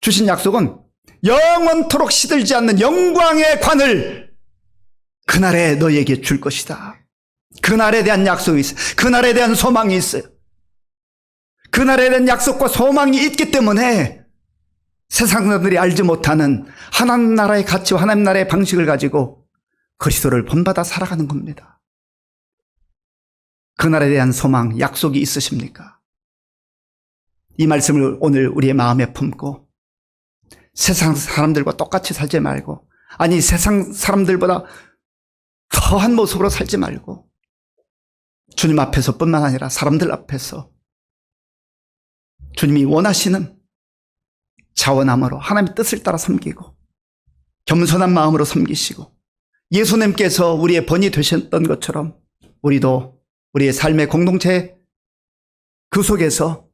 주신 약속은 영원토록 시들지 않는 영광의 관을 그날에 너희에게 줄 것이다. 그날에 대한 약속이 있어요. 그날에 대한 소망이 있어요. 그날에 대한 약속과 소망이 있기 때문에 세상 사람들이 알지 못하는 하나님 나라의 가치와 하나님 나라의 방식을 가지고 그리스도를 본받아 살아가는 겁니다. 그날에 대한 소망, 약속이 있으십니까? 이 말씀을 오늘 우리의 마음에 품고 세상 사람들과 똑같이 살지 말고, 아니 세상 사람들보다 더한 모습으로 살지 말고 주님 앞에서 뿐만 아니라 사람들 앞에서 주님이 원하시는 자원함으로 하나님의 뜻을 따라 섬기고 겸손한 마음으로 섬기시고 예수님께서 우리의 번이 되셨던 것처럼 우리도 우리의 삶의 공동체 그 속에서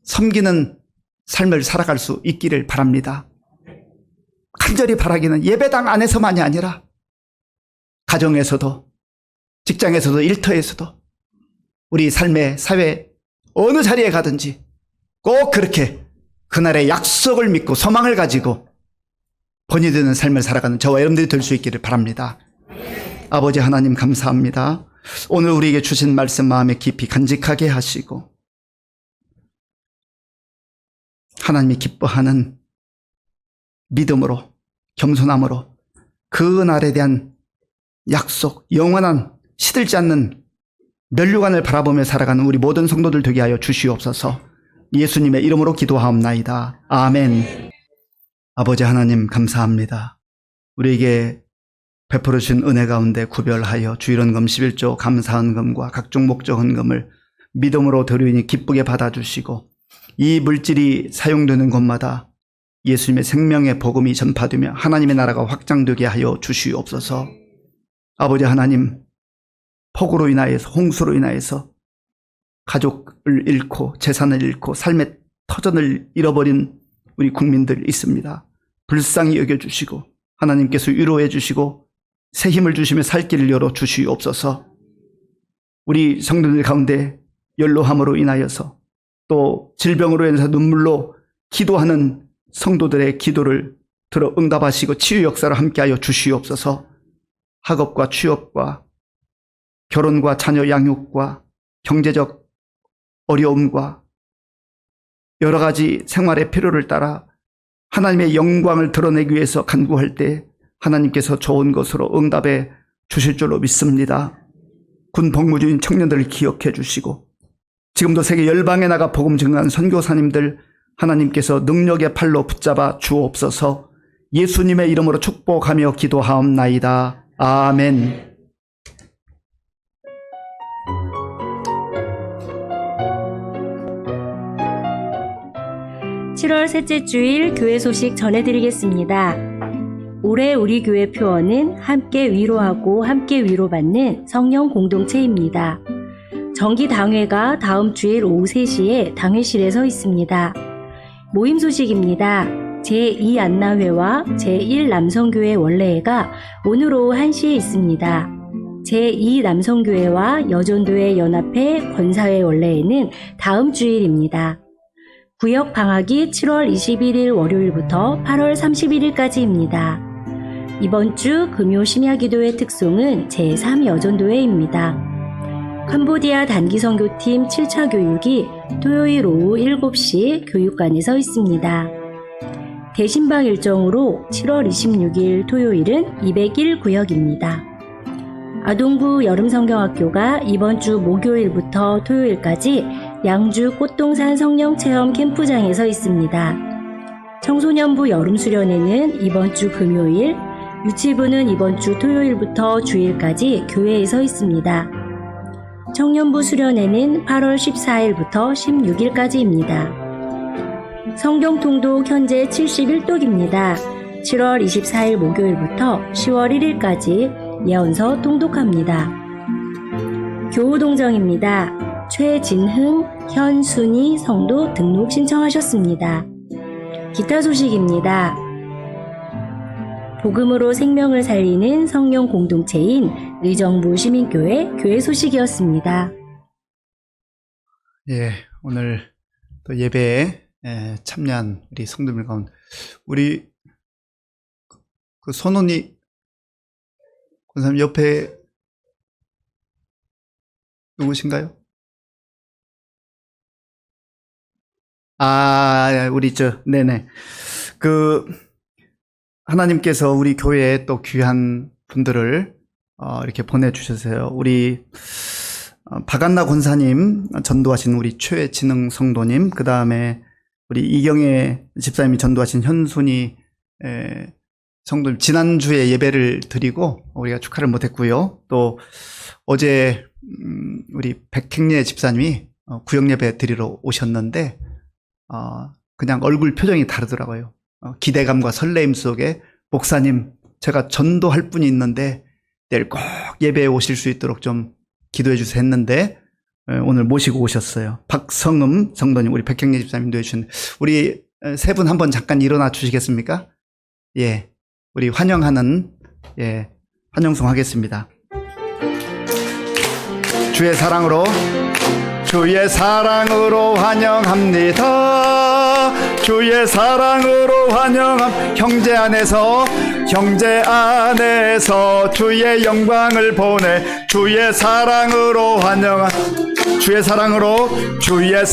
섬기는 삶을 살아갈 수 있기를 바랍니다. 간절히 바라기는 예배당 안에서만이 아니라 가정에서도, 직장에서도, 일터에서도, 우리 삶의 사회 어느 자리에 가든지 꼭 그렇게 그날의 약속을 믿고 소망을 가지고 번이 되는 삶을 살아가는 저와 여러분들이 될 수 있기를 바랍니다. 아버지 하나님 감사합니다. 오늘 우리에게 주신 말씀 마음에 깊이 간직하게 하시고 하나님이 기뻐하는 믿음으로 겸손함으로 그 날에 대한 약속, 영원한 시들지 않는 면류관을 바라보며 살아가는 우리 모든 성도들 되게 하여 주시옵소서. 예수님의 이름으로 기도하옵나이다. 아멘. 아버지 하나님 감사합니다. 우리에게 베풀어 주신 은혜 가운데 구별하여 주일헌금 11조 감사헌금과 각종 목적 헌금을 믿음으로 드리니 기쁘게 받아주시고 이 물질이 사용되는 곳마다 예수님의 생명의 복음이 전파되며 하나님의 나라가 확장되게 하여 주시옵소서. 아버지 하나님, 폭우로 인하여서 홍수로 인하여서 가족을 잃고 재산을 잃고 삶의 터전을 잃어버린 우리 국민들 있습니다. 불쌍히 여겨주시고 하나님께서 위로해 주시고 새 힘을 주시며 살 길을 열어 주시옵소서. 우리 성도들 가운데 연로함으로 인하여서 또 질병으로 인해서 눈물로 기도하는 성도들의 기도를 들어 응답하시고 치유 역사를 함께하여 주시옵소서. 학업과 취업과 결혼과 자녀 양육과 경제적 어려움과 여러 가지 생활의 필요를 따라 하나님의 영광을 드러내기 위해서 간구할 때 하나님께서 좋은 것으로 응답해 주실 줄로 믿습니다. 군 복무 중인 청년들을 기억해 주시고 지금도 세계 열방에 나가 복음 증거하는 선교사님들 하나님께서 능력의 팔로 붙잡아 주옵소서. 예수님의 이름으로 축복하며 기도하옵나이다. 아멘. 7월 셋째 주일 교회 소식 전해드리겠습니다. 올해 우리 교회 표어는 함께 위로하고 함께 위로받는 성령 공동체입니다. 정기 당회가 다음 주일 오후 3시에 당회실에 서 있습니다. 모임 소식입니다. 제2 안나회와 제1 남성교회 원래회가 오늘 오후 1시에 있습니다. 제2 남성교회와 여전도회 연합회 권사회 원래회는 다음 주일입니다. 구역 방학이 7월 21일 월요일부터 8월 31일까지입니다. 이번 주 금요 심야기도회 특송은 제3 여전도회입니다. 캄보디아 단기선교팀 7차 교육이 토요일 오후 7시 교육관에 서 있습니다. 대신방 일정으로 7월 26일 토요일은 201 구역입니다. 아동부 여름성경학교가 이번 주 목요일부터 토요일까지 양주 꽃동산 성령체험 캠프장에 서 있습니다. 청소년부 여름수련회는 이번 주 금요일, 유치부는 이번 주 토요일부터 주일까지 교회에 서 있습니다. 청년부 수련회는 8월 14일부터 16일까지입니다. 성경통독 현재 71독입니다. 7월 24일 목요일부터 10월 1일까지 예언서 통독합니다. 교우동정입니다. 최진흥, 현순희 성도 등록 신청하셨습니다. 기타 소식입니다. 복음으로 생명을 살리는 성령 공동체인 의정부 시민교회 교회 소식이었습니다. 예, 오늘 또 예배에 참여한 우리 성도들 가운데 우리 그 손언니 권사님 옆에 누구신가요? 우리 네네. 하나님께서 우리 교회에 또 귀한 분들을 이렇게 보내주셨어요. 우리 박안나 권사님 전도하신 우리 최진흥 성도님, 그 다음에 우리 이경애 집사님이 전도하신 현순이 성도님, 지난주에 예배를 드리고 우리가 축하를 못했고요. 또 어제 우리 백행례 집사님이 구역 예배 드리러 오셨는데 그냥 얼굴 표정이 다르더라고요. 기대감과 설레임 속에 목사님, 제가 전도할 분이 있는데 내일 꼭 예배에 오실 수 있도록 좀 기도해 주세요 했는데 오늘 모시고 오셨어요. 박성음 성도님, 우리 백행례 집사님도 해주셨는데 우리 세 분 한번 잠깐 일어나 주시겠습니까? 예, 우리 환영하는 환영송 하겠습니다. 주의 사랑으로 환영합니다. 주의 사랑으로 환영함. 형제 안에서 형제 안에서 주의 영광을 보내 주의 사랑으로 환영합니다. 주의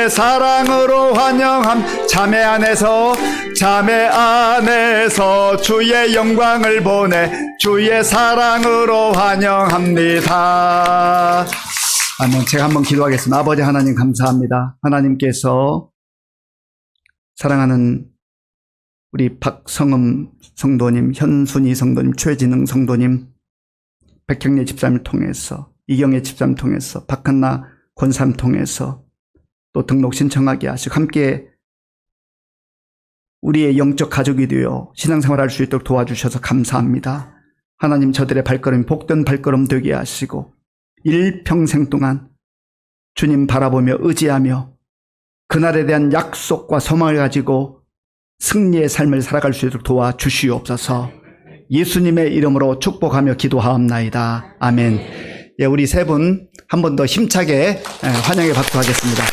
사랑으로 환영함. 자매 안에서 주의 영광을 보내 주의 사랑으로 환영합니다. 아멘. 제가 한번 기도하겠습니다. 아버지 하나님 감사합니다. 하나님께서 사랑하는 우리 박성음 성도님, 현순희 성도님, 최진흥 성도님, 백형래 집사님을 통해서, 이경혜 집사님을 통해서, 박한나 권사님 통해서 또 등록 신청하게 하시고 함께 우리의 영적 가족이 되어 신앙생활할 수 있도록 도와주셔서 감사합니다. 하나님 저들의 발걸음이 복된 발걸음 되게 하시고 일평생 동안 주님 바라보며 의지하며 그날에 대한 약속과 소망을 가지고 승리의 삶을 살아갈 수 있도록 도와주시옵소서. 예수님의 이름으로 축복하며 기도하옵나이다. 아멘. 예, 우리 세 분 한 번 더 힘차게 환영의 박수 하겠습니다.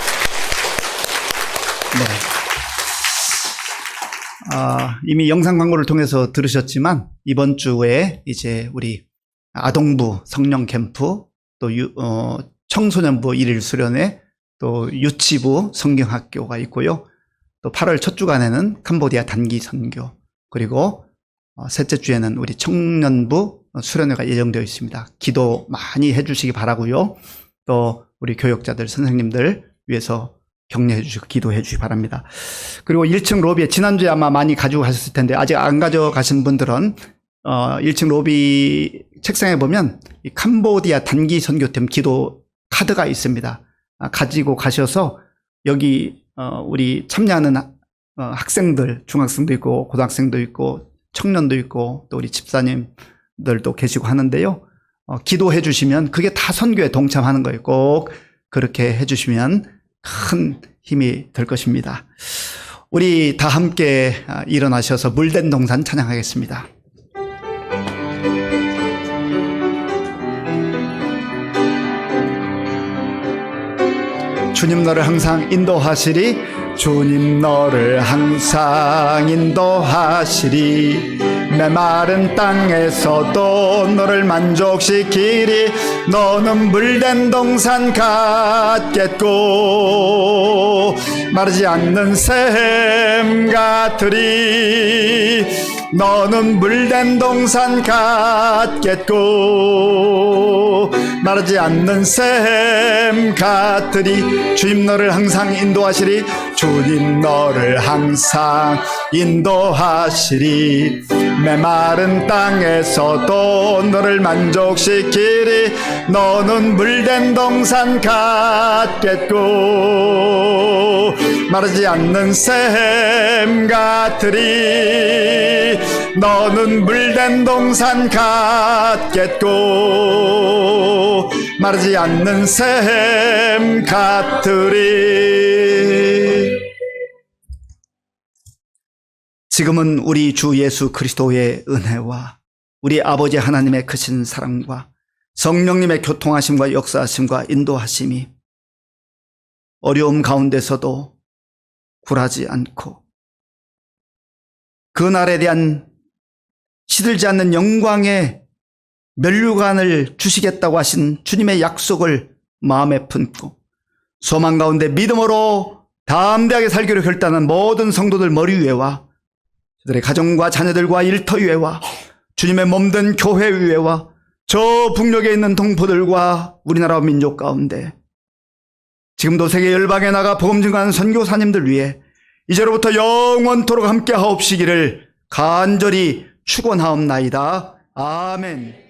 네. 이미 영상 광고를 통해서 들으셨지만 이번 주에 이제 우리 아동부 성령 캠프 또 청소년부 일일 수련회 또 유치부 성경학교가 있고요. 또 8월 첫 주간에는 캄보디아 단기 선교 그리고 셋째 주에는 우리 청년부 수련회가 예정되어 있습니다. 기도 많이 해주시기 바라고요. 또 우리 교역자들 선생님들 위해서 격려해 주시고 기도해 주시기 바랍니다. 그리고 1층 로비에 지난주에 아마 많이 가지고 가셨을 텐데 아직 안 가져가신 분들은 1층 로비 책상에 보면 이 캄보디아 단기 선교팀 기도 카드가 있습니다. 가지고 가셔서 여기 우리 참여하는 학생들, 중학생도 있고 고등학생도 있고 청년도 있고 또 우리 집사님들도 계시고 하는데요. 기도해 주시면 그게 다 선교에 동참하는 거예요. 꼭 그렇게 해 주시면 큰 힘이 될 것입니다. 우리 다 함께 일어나셔서 물된 동산 찬양하겠습니다. 주님 너를 항상 인도하시리. 주님 너를 항상 인도하시리. 메마른 땅에서도 너를 만족시키리. 너는 물된 동산 같겠고 마르지 않는 샘 같으리. 너는 물된 동산 같겠고 마르지 않는 샘 같으리. 주님 너를 항상 인도하시리. 주님 너를 항상 인도하시리. 메마른 땅에서도 너를 만족시키리. 너는 물된 동산 같겠고 마르지 않는 샘 같으리. 너는 물된 동산 같겠고 마르지 않는 샘 같으리. 지금은 우리 주 예수 그리스도의 은혜와 우리 아버지 하나님의 크신 사랑과 성령님의 교통하심과 역사하심과 인도하심이 어려움 가운데서도 굴하지 않고 그날에 대한 시들지 않는 영광의 면류관을 주시겠다고 하신 주님의 약속을 마음에 품고 소망 가운데 믿음으로 담대하게 살기로 결단한 모든 성도들 머리 위에와 그들의 가정과 자녀들과 일터 위에와 주님의 몸된 교회 위에와 저 북녘에 있는 동포들과 우리나라 민족 가운데 지금도 세계 열방에 나가 복음 증거하는 선교사님들 위해 이제로부터 영원토록 함께 하옵시기를 간절히 축원하옵나이다. 아멘.